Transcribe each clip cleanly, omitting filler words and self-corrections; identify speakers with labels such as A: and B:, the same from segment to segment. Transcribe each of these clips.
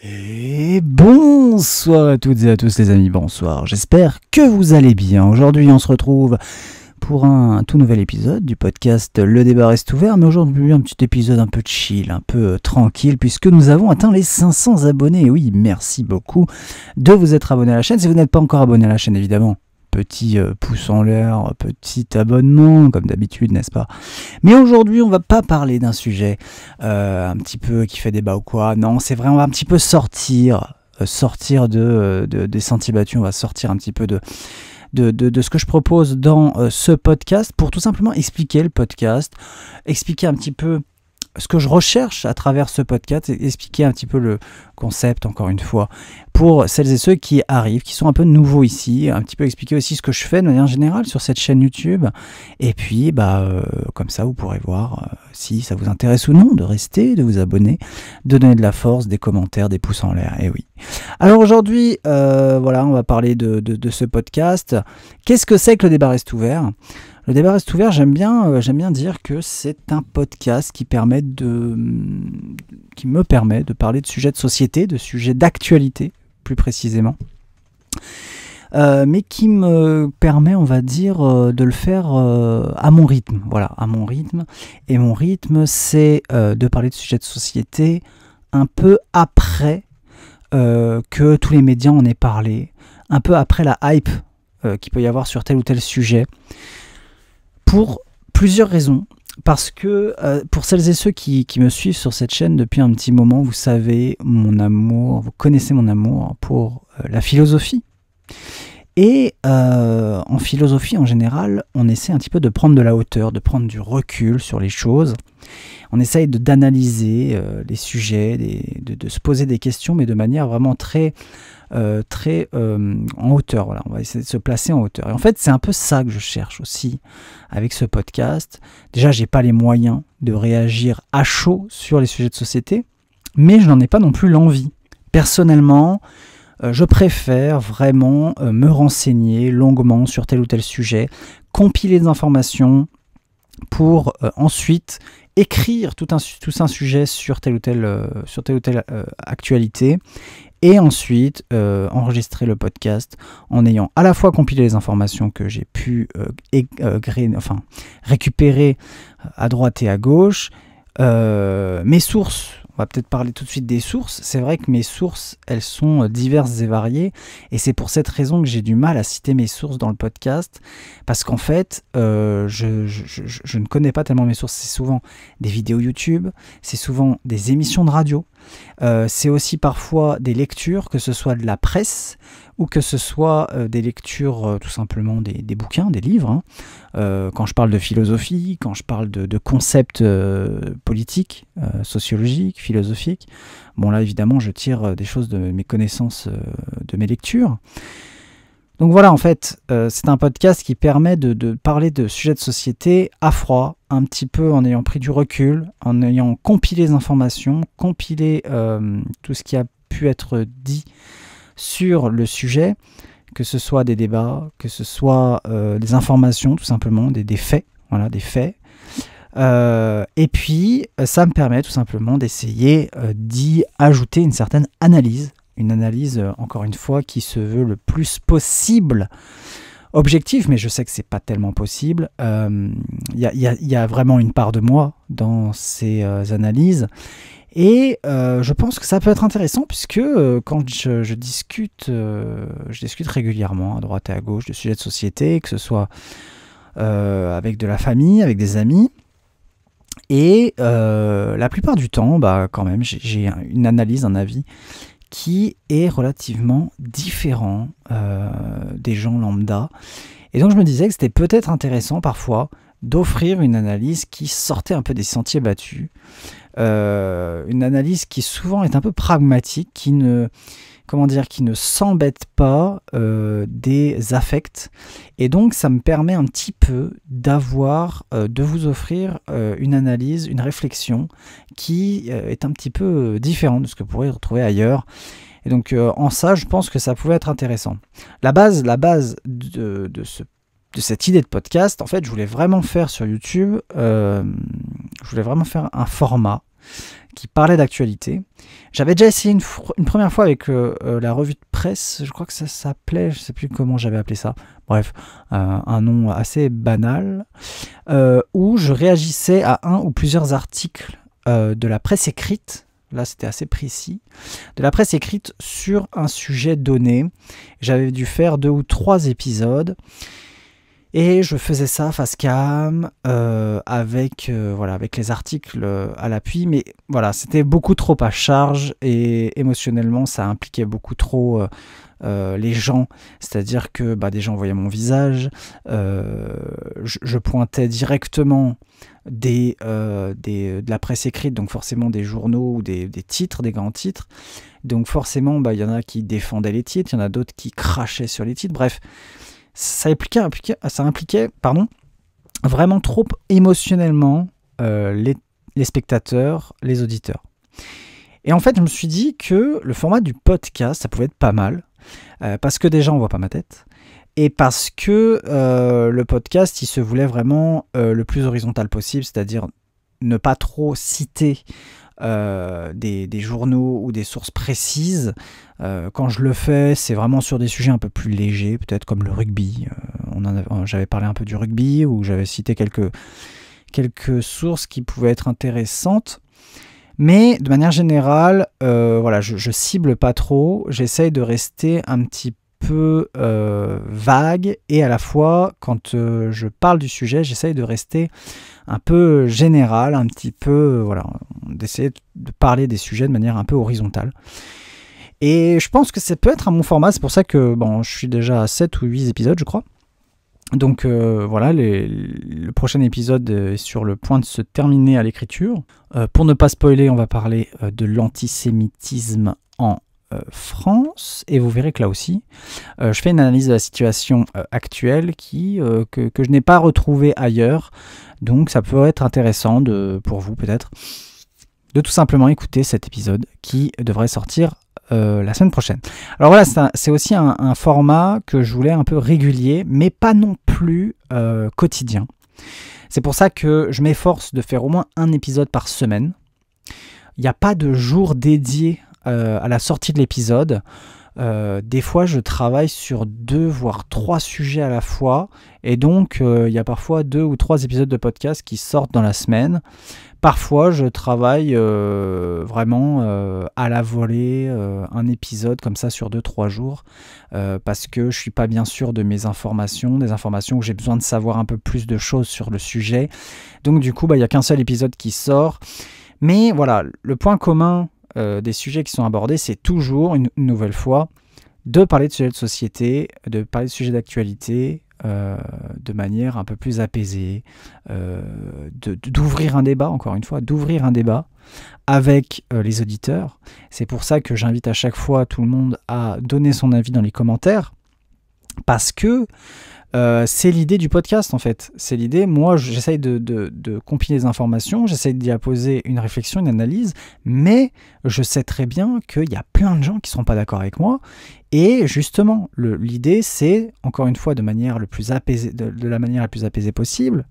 A: Et bonsoir à toutes et à tous les amis, bonsoir, j'espère que vous allez bien. Aujourd'hui on se retrouve pour un tout nouvel épisode du podcast Le débat reste ouvert, mais aujourd'hui un petit épisode un peu chill, un peu tranquille, puisque nous avons atteint les 500 abonnés. Et oui, merci beaucoup de vous être abonné à la chaîne. Si vous n'êtes pas encore abonné à la chaîne, évidemment, petit pouce en l'air, petit abonnement, comme d'habitude, n'est-ce pas? Mais aujourd'hui, on va pas parler d'un sujet un petit peu qui fait débat ou quoi. Non, c'est vrai, on va un petit peu sortir des sentiers battus. On va sortir un petit peu de ce que je propose dans ce podcast pour tout simplement expliquer le podcast, expliquer un petit peu ce que je recherche à travers ce podcast, expliquer un petit peu le concept, encore une fois, pour celles et ceux qui arrivent, qui sont un peu nouveaux ici, un petit peu expliquer aussi ce que je fais de manière générale sur cette chaîne YouTube, et puis comme ça vous pourrez voir si ça vous intéresse ou non de rester, de vous abonner, de donner de la force, des commentaires, des pouces en l'air, et oui. Alors aujourd'hui, voilà, on va parler de ce podcast. Qu'est-ce que c'est que le débat reste ouvert ? Le débat reste ouvert, j'aime bien dire que c'est un podcast qui me permet de parler de sujets de société, de sujets d'actualité, plus précisément. Mais qui me permet, on va dire, de le faire à mon rythme. Voilà, à mon rythme. Et mon rythme, c'est de parler de sujets de société un peu après que tous les médias en aient parlé, un peu après la hype qu'il peut y avoir sur tel ou tel sujet. Pour plusieurs raisons, parce que pour celles et ceux qui me suivent sur cette chaîne depuis un petit moment, vous savez mon amour, vous connaissez mon amour pour la philosophie. Et en philosophie en général, on essaie un petit peu de prendre de la hauteur, de prendre du recul sur les choses. On essaye d'analyser les sujets, de se poser des questions, mais de manière vraiment très en hauteur. Voilà, on va essayer de se placer en hauteur. Et en fait, c'est un peu ça que je cherche aussi avec ce podcast. Déjà, j'ai pas les moyens de réagir à chaud sur les sujets de société, mais je n'en ai pas non plus l'envie. Personnellement, je préfère vraiment me renseigner longuement sur tel ou tel sujet, compiler des informations pour ensuite écrire tout un sujet sur telle ou telle actualité, et ensuite enregistrer le podcast en ayant à la fois compilé les informations que j'ai pu récupérer à droite et à gauche, mes sources. On va peut-être parler tout de suite des sources. C'est vrai que mes sources, elles sont diverses et variées, et c'est pour cette raison que j'ai du mal à citer mes sources dans le podcast, parce qu'en fait, je ne connais pas tellement mes sources. C'est souvent des vidéos YouTube, c'est souvent des émissions de radio, c'est aussi parfois des lectures, que ce soit de la presse, ou que ce soit des lectures tout simplement des bouquins, des livres, hein. Quand je parle de philosophie, quand je parle de concepts politiques, sociologiques, philosophiques, bon là évidemment je tire des choses de mes connaissances, de mes lectures. Donc voilà, en fait, c'est un podcast qui permet de parler de sujets de société à froid, un petit peu en ayant pris du recul, en ayant compilé les informations, compilé tout ce qui a pu être dit sur le sujet, que ce soit des débats, que ce soit des informations tout simplement, des faits, voilà, des faits. Et puis ça me permet tout simplement d'essayer d'y ajouter une certaine analyse, encore une fois qui se veut le plus possible objectif, mais je sais que c'est pas tellement possible. Y a vraiment une part de moi dans ces analyses. Et je pense que ça peut être intéressant, puisque quand je discute régulièrement à droite et à gauche de sujets de société, que ce soit avec de la famille, avec des amis, et la plupart du temps, quand même, j'ai une analyse, un avis qui est relativement différent des gens lambda. Et donc je me disais que c'était peut-être intéressant parfois d'offrir une analyse qui sortait un peu des sentiers battus, une analyse qui souvent est un peu pragmatique, qui ne s'embête pas des affects, et donc ça me permet un petit peu de vous offrir une analyse, une réflexion qui est un petit peu différente de ce que vous pourrez retrouver ailleurs. Et donc en ça, je pense que ça pouvait être intéressant. La base de cette idée de podcast, en fait, je voulais vraiment faire sur YouTube, je voulais vraiment faire un format qui parlaient d'actualité. J'avais déjà essayé une première fois avec la revue de presse, je crois que ça s'appelait, je ne sais plus comment j'avais appelé ça, bref, un nom assez banal, où je réagissais à un ou plusieurs articles de la presse écrite. Là, c'était assez précis. De la presse écrite sur un sujet donné. J'avais dû faire 2 ou 3 épisodes. Et je faisais ça face cam, avec les articles à l'appui. Mais voilà, c'était beaucoup trop à charge. Et émotionnellement, ça impliquait beaucoup trop les gens. C'est-à-dire que des gens voyaient mon visage. Je pointais directement de la presse écrite, donc forcément des journaux ou des titres, des grands titres. Donc forcément, il y en a qui défendaient les titres, il y en a d'autres qui crachaient sur les titres. Bref, ça impliquait vraiment trop émotionnellement les spectateurs, les auditeurs. Et en fait, je me suis dit que le format du podcast, ça pouvait être pas mal, parce que déjà, on voit pas ma tête. Et parce que le podcast, il se voulait vraiment le plus horizontal possible, c'est-à-dire ne pas trop citer des journaux ou des sources précises. Quand je le fais, c'est vraiment sur des sujets un peu plus légers, peut-être comme le rugby. J'avais parlé un peu du rugby, où j'avais cité quelques sources qui pouvaient être intéressantes. Mais de manière générale, je cible pas trop. J'essaye de rester un petit peu vague, et à la fois, quand je parle du sujet, j'essaye de rester un peu général, un petit peu, d'essayer de parler des sujets de manière un peu horizontale. Et je pense que ça peut être un bon format, c'est pour ça que je suis déjà à 7 ou 8 épisodes, je crois. Donc le prochain épisode est sur le point de se terminer à l'écriture. Pour ne pas spoiler, on va parler de l'antisémitisme en France, et vous verrez que là aussi, je fais une analyse de la situation actuelle que je n'ai pas retrouvée ailleurs, donc ça peut être intéressant pour vous peut-être de tout simplement écouter cet épisode qui devrait sortir la semaine prochaine. Alors voilà, c'est aussi un format que je voulais un peu régulier, mais pas non plus quotidien. C'est pour ça que je m'efforce de faire au moins un épisode par semaine. Il n'y a pas de jour dédié à la sortie de l'épisode. Des fois, je travaille sur 2 voire 3 sujets à la fois, et donc il y a parfois 2 ou 3 épisodes de podcast qui sortent dans la semaine. Parfois, je travaille vraiment à la volée, un épisode comme ça sur 2-3 jours, parce que je suis pas bien sûr de mes informations, des informations où j'ai besoin de savoir un peu plus de choses sur le sujet. Donc du coup, il n'y a qu'un seul épisode qui sort. Mais voilà, le point commun des sujets qui sont abordés, c'est toujours, une nouvelle fois, de parler de sujets de société, de parler de sujets d'actualité, de manière un peu plus apaisée, d'ouvrir un débat, encore une fois, d'ouvrir un débat avec les auditeurs. C'est pour ça que j'invite à chaque fois tout le monde à donner son avis dans les commentaires, parce que c'est l'idée du podcast en fait. C'est l'idée, moi j'essaye de compiler des informations, j'essaye d'y apposer une réflexion, une analyse, mais je sais très bien qu'il y a plein de gens qui ne seront pas d'accord avec moi. Et justement, l'idée c'est, encore une fois, de la manière la plus apaisée possible,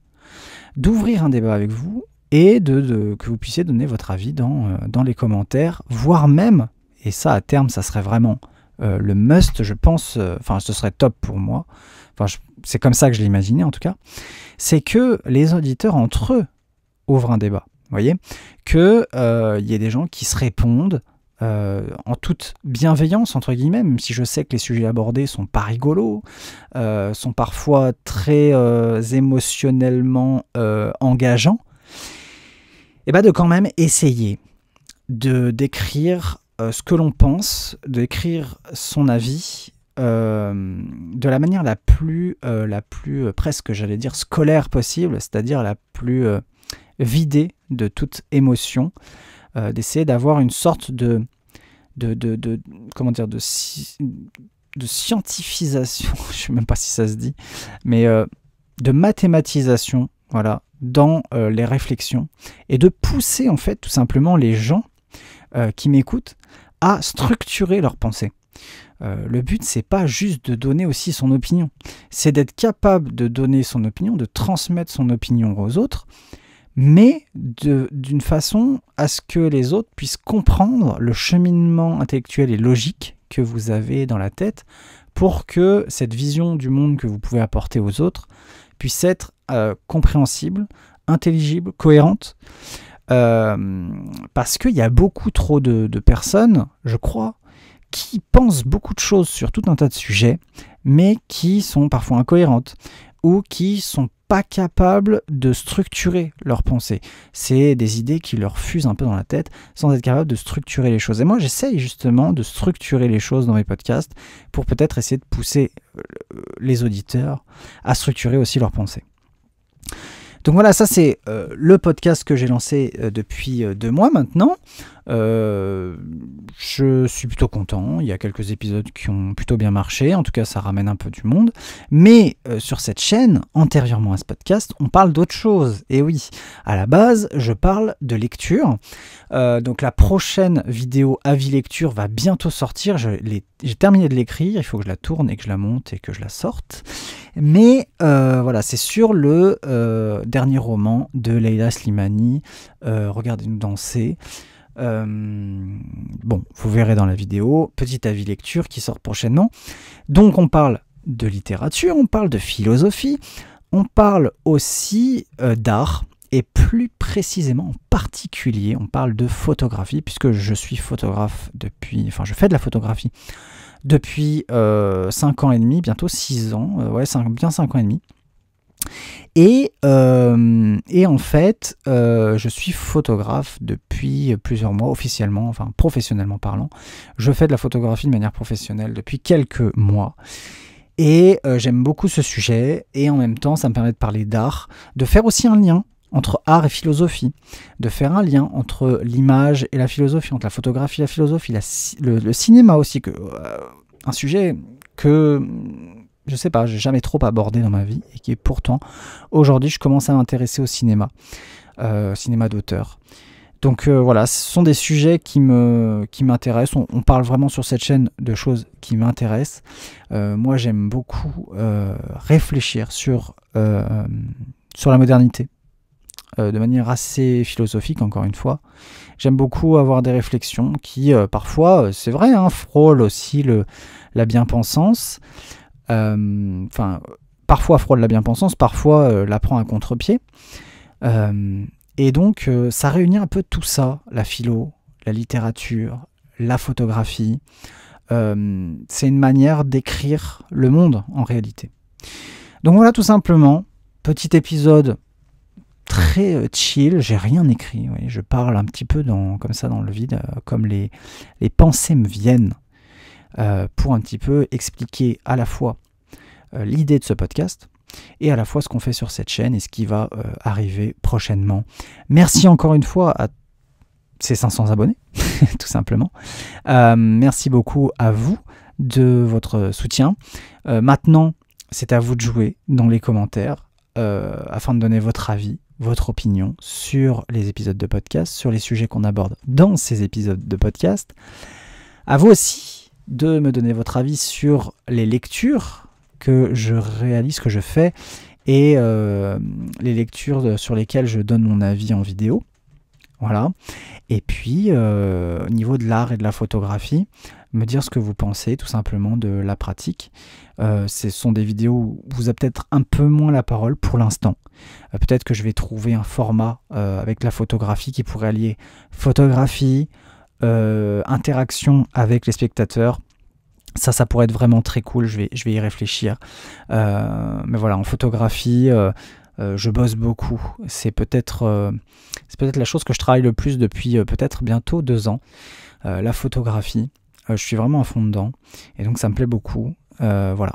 A: d'ouvrir un débat avec vous et que vous puissiez donner votre avis dans les commentaires, voire même, et ça à terme ça serait vraiment le must, je pense, ce serait top pour moi, c'est comme ça que je l'imaginais en tout cas, c'est que les auditeurs entre eux ouvrent un débat, vous voyez, qu'il y ait des gens qui se répondent en toute bienveillance, entre guillemets, même si je sais que les sujets abordés sont pas rigolos, sont parfois très émotionnellement engageants, et de quand même essayer d'écrire ce que l'on pense, d'écrire son avis de la manière la plus presque, j'allais dire, scolaire possible, c'est-à-dire la plus vidée de toute émotion, d'essayer d'avoir une sorte de scientifisation, je ne sais même pas si ça se dit, mais de mathématisation, voilà, dans les réflexions, et de pousser en fait tout simplement les gens qui m'écoutent à structurer leurs pensées. Le but, c'est pas juste de donner aussi son opinion, c'est d'être capable de donner son opinion, de transmettre son opinion aux autres, mais d'une façon à ce que les autres puissent comprendre le cheminement intellectuel et logique que vous avez dans la tête pour que cette vision du monde que vous pouvez apporter aux autres puisse être compréhensible, intelligible, cohérente. Parce qu'il y a beaucoup trop de personnes, je crois, qui pensent beaucoup de choses sur tout un tas de sujets, mais qui sont parfois incohérentes ou qui sont pas capables de structurer leurs pensées. C'est des idées qui leur fusent un peu dans la tête sans être capables de structurer les choses. Et moi, j'essaye justement de structurer les choses dans mes podcasts pour peut-être essayer de pousser les auditeurs à structurer aussi leurs pensées. Donc voilà, ça c'est le podcast que j'ai lancé depuis 2 mois maintenant. Je suis plutôt content, il y a quelques épisodes qui ont plutôt bien marché, en tout cas ça ramène un peu du monde. Mais sur cette chaîne, antérieurement à ce podcast, on parle d'autre chose. Et oui, à la base, je parle de lecture. Donc la prochaine vidéo avis lecture va bientôt sortir. J'ai terminé de l'écrire, il faut que je la tourne et que je la monte et que je la sorte. Mais voilà, c'est sur le dernier roman de Leila Slimani, Regardez-nous danser. Bon, vous verrez dans la vidéo, petit avis lecture qui sort prochainement. Donc on parle de littérature, on parle de philosophie, on parle aussi d'art, et plus précisément, en particulier, on parle de photographie, puisque je suis photographe depuis, enfin je fais de la photographie depuis 5 ans et demi, bientôt 6 ans, bien 5 ans et demi. Et en fait, je suis photographe depuis plusieurs mois, officiellement, enfin professionnellement parlant. Je fais de la photographie de manière professionnelle depuis quelques mois. Et j'aime beaucoup ce sujet, et en même temps, ça me permet de parler d'art, de faire aussi un lien entre art et philosophie, de faire un lien entre l'image et la philosophie, entre la photographie et la philosophie, le cinéma aussi, un sujet que je sais pas, j'ai jamais trop abordé dans ma vie et qui est pourtant aujourd'hui je commence à m'intéresser au cinéma d'auteur. Donc voilà, ce sont des sujets qui m'intéressent. On parle vraiment sur cette chaîne de choses qui m'intéressent. Moi j'aime beaucoup réfléchir sur la modernité. De manière assez philosophique, encore une fois. J'aime beaucoup avoir des réflexions qui, parfois, c'est vrai, frôlent aussi la bien-pensance. Parfois frôlent la bien-pensance, parfois la prend à contre-pied. Et donc, ça réunit un peu tout ça, la philo, la littérature, la photographie. C'est une manière d'écrire le monde, en réalité. Donc voilà, tout simplement, petit épisode très chill, j'ai rien écrit, oui. Je parle un petit peu comme ça dans le vide, comme les pensées me viennent, pour un petit peu expliquer à la fois l'idée de ce podcast et à la fois ce qu'on fait sur cette chaîne et ce qui va arriver prochainement. Merci encore une fois à ces 500 abonnés, tout simplement. Merci beaucoup à vous de votre soutien. Maintenant, c'est à vous de jouer dans les commentaires afin de donner votre avis, votre opinion sur les épisodes de podcast, sur les sujets qu'on aborde dans ces épisodes de podcast. À vous aussi de me donner votre avis sur les lectures que je réalise, que je fais, et les lectures sur lesquelles je donne mon avis en vidéo. Voilà. Et puis, au niveau de l'art et de la photographie, me dire ce que vous pensez tout simplement de la pratique. Ce sont des vidéos où vous avez peut-être un peu moins la parole pour l'instant. Peut-être que je vais trouver un format avec la photographie qui pourrait allier photographie, interaction avec les spectateurs. Ça pourrait être vraiment très cool, je vais y réfléchir. Mais voilà, en photographie, je bosse beaucoup. C'est peut-être la chose que je travaille le plus depuis peut-être bientôt 2 ans. La photographie, je suis vraiment à fond dedans. Et donc ça me plaît beaucoup. Voilà.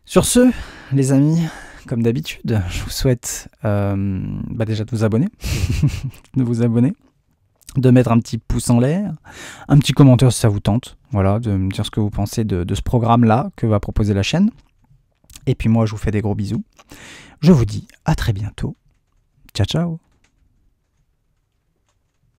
A: Sur ce, les amis, comme d'habitude, je vous souhaite déjà de vous abonner. De mettre un petit pouce en l'air, un petit commentaire si ça vous tente, voilà, de me dire ce que vous pensez de ce programme-là que va proposer la chaîne. Et puis moi, je vous fais des gros bisous. Je vous dis à très bientôt. Ciao, ciao.